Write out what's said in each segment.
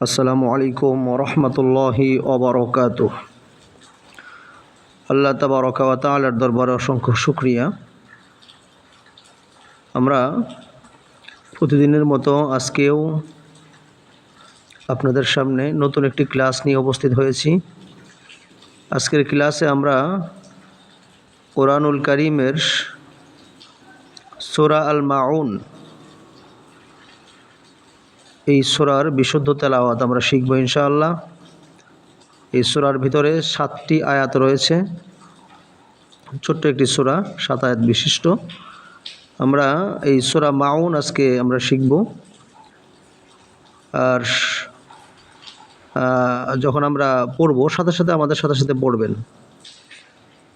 আসসালামু আলাইকুম ওরহমতুল্লাহি ওবরকাতুহ। আল্লাহ তাবারক ওয়া তাআলার দরবারে অসংখ্য শুকরিয়া। আমরা প্রতিদিনের মতো আজকেও আপনাদের সামনে নতুন একটি ক্লাস নিয়ে উপস্থিত হয়েছি। আজকের ক্লাসে আমরা কোরআনুল কারীমের সূরা আল মাউন এই সূরার বিশুদ্ধ তেলাওয়াত আমরা শিখব ইনশাআল্লাহ। এই সূরার ভিতরে 7টি আয়াত রয়েছে, ছোট্ট একটি সূরা, 7 আয়াত বিশিষ্ট। আমরা এই সূরা মাউন আজকে আমরা শিখব। আর যখন আমরা পড়ব সাথে সাথে আমাদের সাথে সাথে পড়বেন,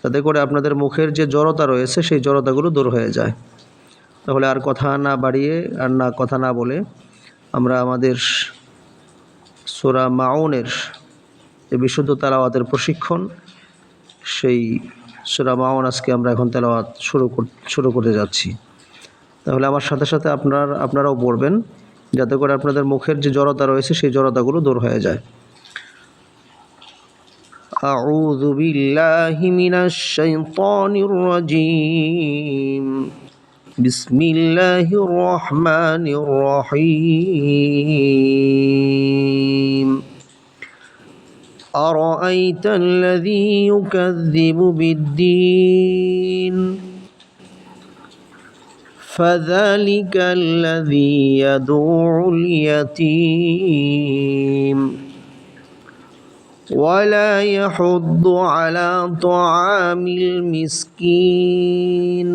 যাতে করে আপনাদের মুখের যে জড়তা রয়েছে সেই জড়তাগুলো দূর হয়ে যায়। তাহলে আর কথা না বাড়িয়ে আর কথা না বলে আমরা আমাদের সূরা মাউনের যে বিশুদ্ধ তেলাওয়াতের প্রশিক্ষণ, সেই সূরা মাউন আজকে আমরা এখন তেলাওয়াত শুরু করতে যাচ্ছি। তাহলে আমার সাথে সাথে আপনারাও পড়বেন, যাতে করে আপনাদের মুখের যে জড়তা রয়েছে সেই জড়তাগুলো দূর হয়ে যায়। আউযু বিল্লাহি মিনাশ শাইতানির রাজীম। বিসমিল্লাহির রহমানির রহিম। আরাআইতাল্লাযী ইউকাযযিবু বিদ্দীন فذلك الذي يدعو اليتيم ولا يحض على طعام المسكين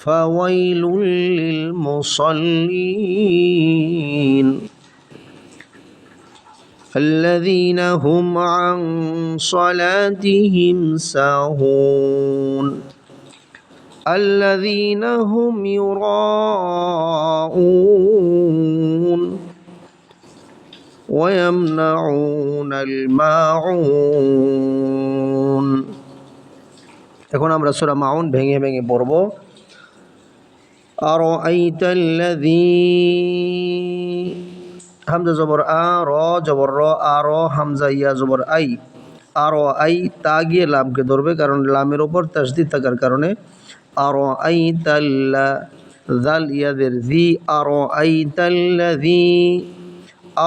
فويل للمصلين الذين هم عن صلاتهم ساهون الذين هم يراءون ويمنعون الماعون। এখন আমরা সূরা মাউন ভেঙে ভেঙে পড়ব। আরাআইতাল্লাযী, হামজা জবর আ, র জবর র, আর হামজা ইয়া জবর আই। আরাআই তা গিয়ে লামকে ধরবে, কারণ লামের উপর তাসদীদ থাকার কারণে। আরাআইতাল্লা, জাল ইয়াদের জি, আরাআইতাল্লাযী,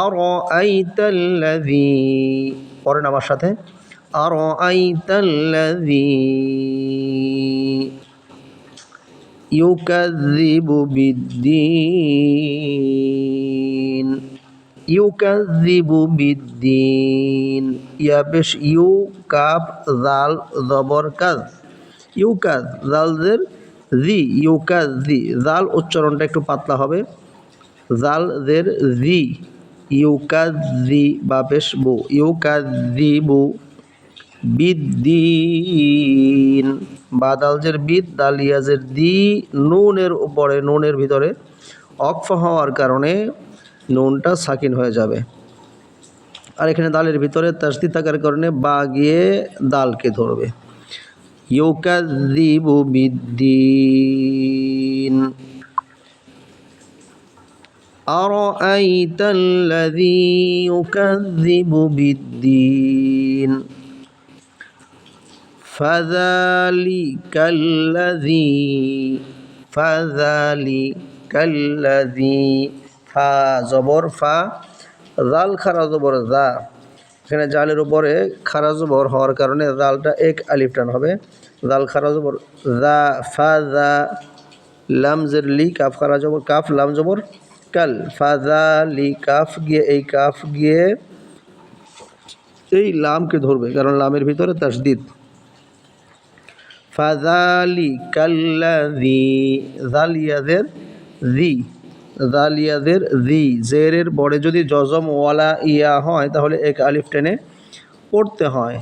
আরাআইতাল্লাযী, পড়েন আমার সাথে, আরাআইতাল্লাযী ইউকাযযিবু বিদ্দীন। ইউকাযযিবু বিদ্দীন, ইয়া পেশ ইউ, কাফ জাল জবর কাজ, ইউকাজ, জালদের জি, ইউকাজ জি, জাল উচ্চারণটা একটু পাতলা হবে, জাল দের জি, ইউকাজ জি বা পেশ বু, ইউকাজ জি বু বিদ্দীন, বাদালজের বিদ, দালিয়াজের দি, নুনের উপরে, নুনের ভিতরে অক্ফ হওয়ার কারণে নুনটা সাকিন হয়ে যাবে। আর এখানে দালের ভিতরে তাসদীদ থাকার কারণে বা গিয়ে দালকে ধরবে। ইউকাযযিবু বিদ্দীন। আরাআইতাল্লাযী ইউকাযযিবু বিদ্দীন ফাযালিকাল্লাযী, ফাযালিকাল্লাযী, ফা জবর ফা, জাল খারা জবর জা। এখানে জালের উপরে খারা জবর হওয়ার কারণে জালটা এক আলিফ টান হবে, জাল খারা জবর জা, ফা জা, লাম জের লি, কাফ খারা জবর কাফ, লাম জবর কাল, ফাযালি, কাফ গিয়ে এই কাফ গিয়ে এই লামকে ধরবে, কারণ লামের ভিতরে তাসদীদ। ফাযালিকাল্লাযী, জালিয়াদের জি, জালিয়াদের জি, জেরের পরে যদি জজম ওয়ালা ইয়া হয় তাহলে এক আলিফ টেনে পড়তে হয়।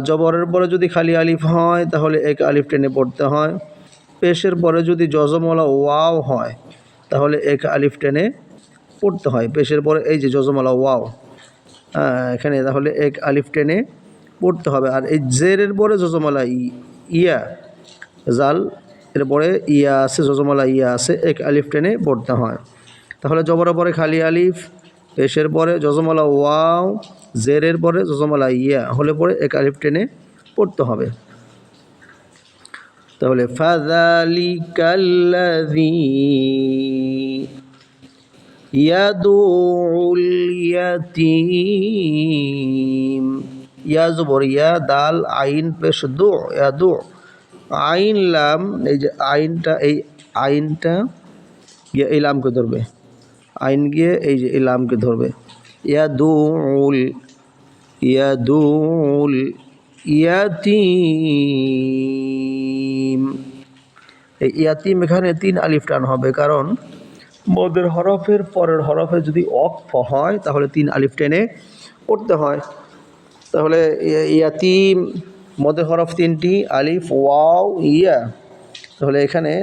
জবরের পরে যদি খালি আলিফ হয় তাহলে এক আলিফ টেনে পড়তে হয়। পেশের পরে যদি জজমওয়ালা ওয়াও হয় তাহলে এক আলিফ টেনে পড়তে হয়। পেশের পরে এই যে জজমওয়ালা ওয়াও, এখানে তাহলে এক আলিফ টেনে পড়তে হবে। আর এই জেরের পরে জজমওয়ালা ইয়া, জাল এরপরে ইয়া আছে, জজমওয়ালা ইয়া আছে, এক আলিফ টেনে পড়তে হয়। তাহলে জবরের পরে খালি আলিফ, পেশের পরে জজমওয়ালা ওয়াও, জেরের পরে জজমওয়ালা ইয়া হলে পরে এক আলিফ টেনে পড়তে হবে। তাহলে ফাযালিকাল্লাযী ইয়াদুউল ইয়াতীম, ইয়া জবর ইয়া, দাল আইন পেশ দু, ইয়াদু, আইন লাম, এই যে আইনটা, এই আইনটা গিয়ে এই লামকে ধরবে, আইন গিয়ে এই যে এই লামকে ধরবে। ইয়াদুউল, ইয়াদুউল ইয়াতীম, এই ইয়াতীম এখানে 3 আলিফ টান হবে, কারণ মদের হরফের পরের হরফে যদি অক্ফ হয় তাহলে 3 আলিফ টেনে পড়তে হয়। তাহলে ইয়াতীম মদের হরফ 3টি, আলিফ ওয়াও ইয়া, তাহলে এখানে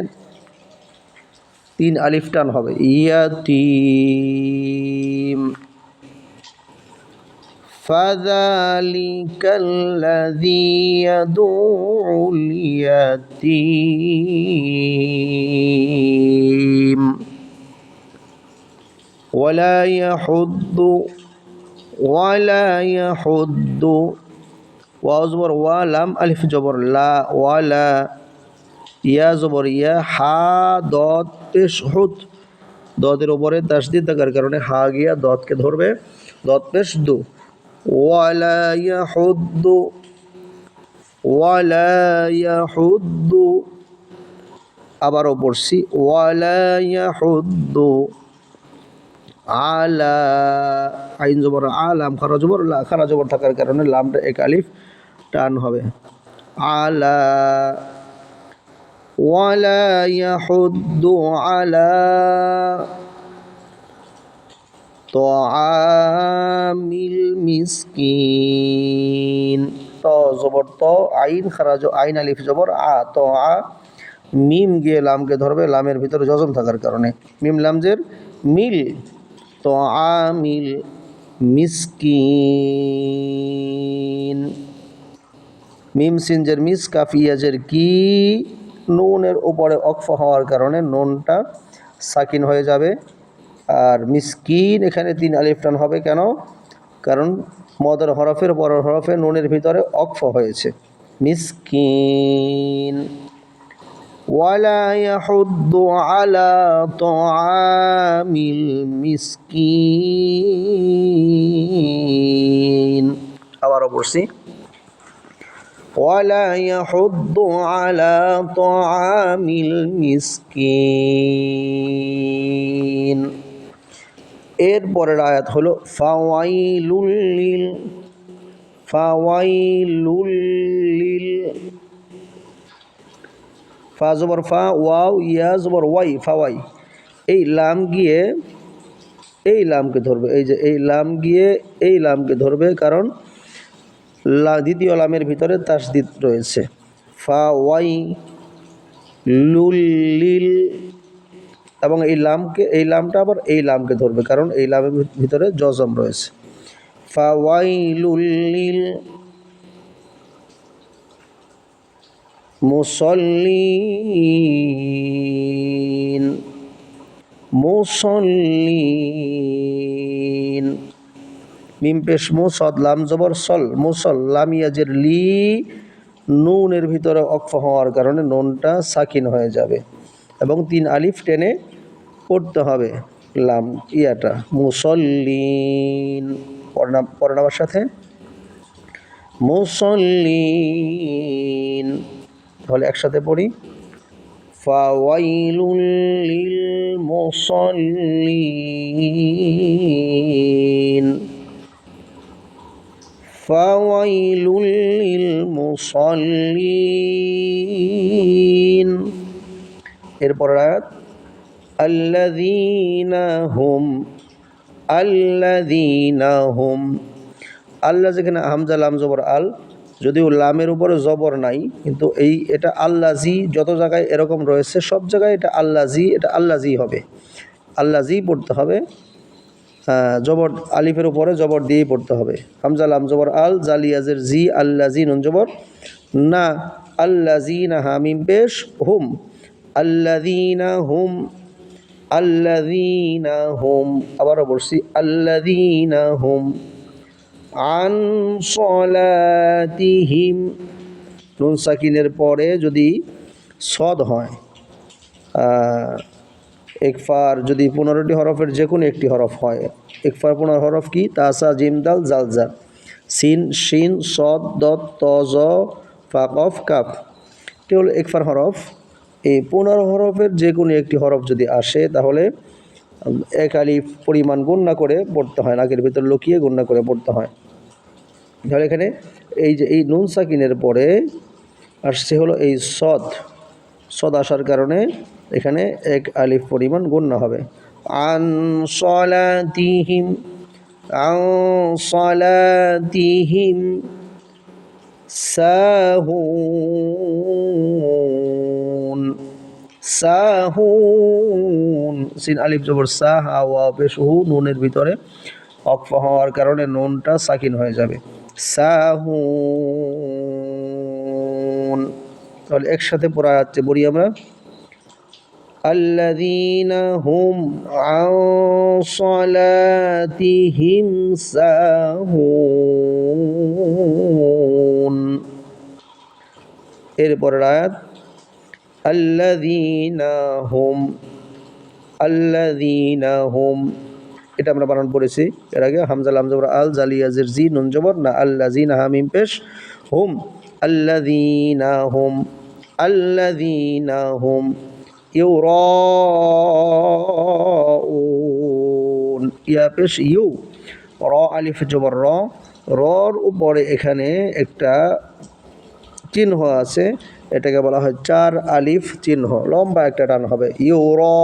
3 আলিফ টান হবে, ইয়াতীম। ফাযালিকাল্লাযী ইয়াদুউল ইয়াতীম ওয়ালা ইয়াহুদ্দু, ওয়ালা ইয়াহুদ্দু, ওয়াও জবর ওয়া, লাম আলিফ জবর লা, ওয়ালা, ইয়া জবর ইয়া, হা দদ পেশ হুদ, দদের উপরে তাসদীদ থাকার কারণে হা গিয়া দদকে ধরবে, দদ পেশ দু, ওয়ালা ইয়াহুদ্দু, ওয়ালা ইয়াহুদ্দু, আবারও পড়ছি ওয়ালা ইয়াহুদ্দু, আলা, আইন জবর আলাম, খারা জবর লা, খারা জবর থাকার কারণে লামটা এক আলিফ টান হবে, আলা, ওয়ালা ইয়াহুদ্দু আলা তাআমিল মিসকিন, ত জবর ত, আইন খারা আইন আলিফ জবর আ, ত আ, মিম গিয়ে লামকে ধরবে, লামের ভিতরে জজম থাকার কারণে, মিম লামজের মিল, তাআমিল মিসকিন, মিম সিনজের মিস, কাফ ইয়াজের কি, নুনের উপরে অক্ফ হওয়ার কারণে নুনটা সাকিন হয়ে যাবে। আর মিসকিন এখানে 3 আলিফ টান হবে, কেন? কারণ মদের হরফের পরের হরফে নুনের ভিতরে অক্ফ হয়েছে, মিসকিন। ওয়ালা ইয়াহুদ্দু আলা তাআমিল মিসকিন, আবারও পড়ছি ওয়ালা ইয়াহুদ্দু আলা তাআমিল মিসকিন। এর পরের আয়াত হলো ফাওয়াইলুল লিল, ফাওয়াইলুল লিল, ফা জবর ফা, ওয়াও ইয়া জবর ওয়াই, ফাওয়াই, এই লাম গিয়ে এই লামকে ধরবে, এই যে এই লাম গিয়ে এই লামকে ধরবে, কারণ দ্বিতীয় লামের ভিতরে তাসদীদ রয়েছে, ফাওয়াইলুল লিল, এবং এই লামকে, এই লামটা আবার এই লামকে ধরবে, কারণ এই লামের ভিতরে জজম রয়েছে, ফাওয়াইলুল লিল মুসাল্লিন, মুসাল্লিন, মিম পেশ মু, সদ লাম জবর সল, মুসল, লাম ইয়াজের লি, নুনের ভিতরে অক্ফ হওয়ার কারণে নুনটা সাকিন হয়ে যাবে এবং 3 আলিফ টেনে পড়তে হবে লাম ইয়াটা, মুসল্লিন, পড়েন আমার সাথে, মুসল্লিন। তাহলে একসাথে পড়ি, ফাওয়াইলুল লিল মুসাল্লিন, ফাওয়াইলুল লিল মুসাল্লিন। এরপর আয়াত আল্লাযীনা হুম, আল্লাযীনা হুম, আল্লাহ যেখানে হামজা লাম জবর আল, যদিও লামের উপরে জবর নাই, কিন্তু এটা আল্লাজি, যত জায়গায় এরকম রয়েছে সব জায়গায় এটা আল্লাজি, এটা আল্লাজি হবে, আল্লাজি পড়তে হবে, জবর আলিফের উপরে জবর দিয়েই পড়তে হবে, হামজা লাম জবর আল, জালিয়াজের জি, আল্লাজি নুন জবর না, আল্লাযীনা হামিম পেশ হুম, আল্লাযীনা হুম, আল্লাযীনা হুম, আবারও বলছি আল্লাযীনা হুম আন সলাতিহিম। নুন সাকিনের পরে যদি সদ হয়, ইকফার যদি 15টি হরফের যে কোনো একটি হরফ হয়, ইকফার 15 হরফ কি? তাসা, জিম, দাল, জাল, জা, সিন, শিন, সদ, দত, ত, জ, ফা, কফ, কাফ, এটি হলো ইকফার হরফ। এই 15 হরফের যে কোনো একটি হরফ যদি আসে তাহলে এক আলিফ পরিমাণ গুণনা করে পড়তে হয়, নাকের ভিতর লুকিয়ে গুণনা করে পড়তে হয়। তাহলে এখানে এই যে এই নুন সাকিনের পরে আসছে হলো এই সদ, সদ আসার কারণে এখানে এক আলিফ পরিমাণ গুণনা হবে। আন সলাতিহিম, আন সলাতিহিম সাহুন, সাহুন, সিন আলিফ জবর সা, হা ওয়া পেশ হু, নুনের ভিতরে অক্ফ হওয়ার কারণে নুনটা সাকিন হয়ে যাবে। সাহুন। তাহলে একসাথে পড়া যাচ্ছে, পড়ি আমরা আল্লাযীনা হুম আন সলাতিহিম সাহুন। এরপরের আয়াত আল্লাযীনা হুম, আল্লাযীনা হুম, এটা আমরা বানান পড়েছি এর আগে। হামজা লাম জবর আল, জালিয়া জের জি, নুন জবর না, আল্লাযীনা হা মিম পেশ হুম, আল্লাযীনা হুম, আল্লাযীনা হুম ইউরাউন, ইয়া পেশ ইউ, র আলিফ জবর র, রর উপরে এখানে একটা চিহ্ন আছে, এটাকে বলা হয় চার আলিফ চিহ্ন, লম্বা একটা টান হবে ইউরাউন।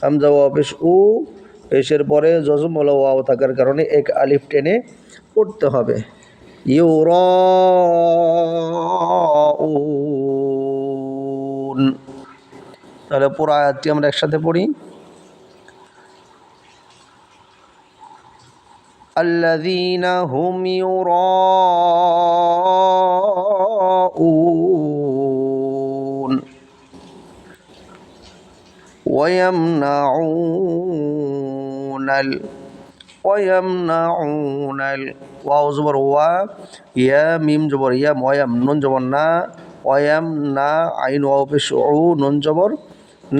হামজা ওয়া পেশ উ, পেশের পরে জজম ওলা ওয়াও থাকার কারণে এক আলিফ টেনে পড়তে হবে ইউরাউন। তাহলে পুরো আয়াতটি আমরা একসাথে পড়ি আল্লাযীনা হুম ইউরাউন ওয়া ইয়ামনাউনাল, ওয়ায়ামনাউনাল, ওয়াও জবর ওয়া, ইয়া মিম জবর ইয়া, ওয়ায়াম নুন জবর না, ওয়ায়াম না, আইন ওয়াও পেশ উ, নুন জবর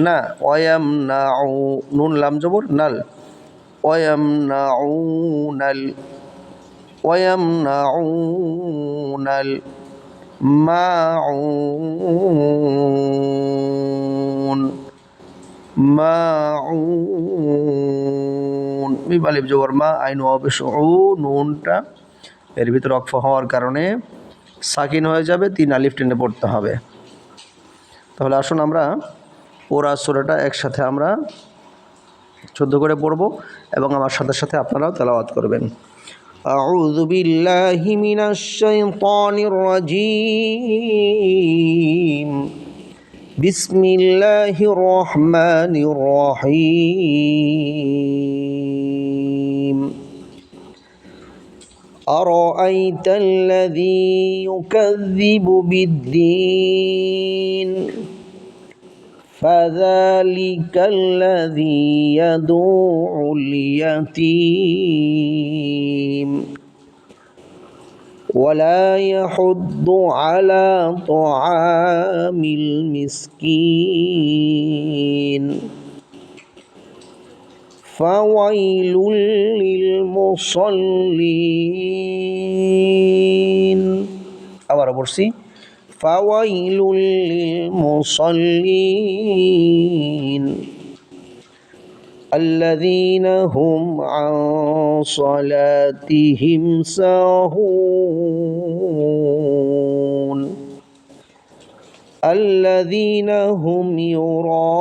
না, ওয়ায়ামনাউ, নুন লাম জবর নাল, ওয়ায়ামনাউনাল, ওয়ায়ামনাউনাল মাউন, মাউন, মিম আলিফ জবর মা, আইন ওয়াও পেশ উ, নুনটা এর ভিতরে অক্ফ হওয়ার কারণে সাকিন হয়ে যাবে, 3 আলিফ টেনে পড়তে হবে। তাহলে আসুন আমরা পুরা সূরাটা একসাথে আমরা শুদ্ধ করে পড়ব এবং আমার সাথে সাথে আপনারাও তেলাওয়াত করবেন। আউযু বিল্লাহি মিনাশ শাইতানির রাজীম, বিসমিল্লাহির রহমানির রহিম। أرأيت الذي يكذب بالدين فذلك الذي يدعو اليتيم ولا يحض على طعام المسكين فويل للمصلين। আবার বলছি فويل للمصلين الذين هم عن صلاتهم ساهون الذين هم يراءون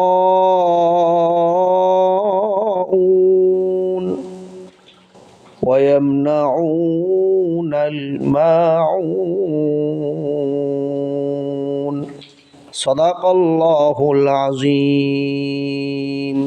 ويمنعون الماعون صدق الله العظيم।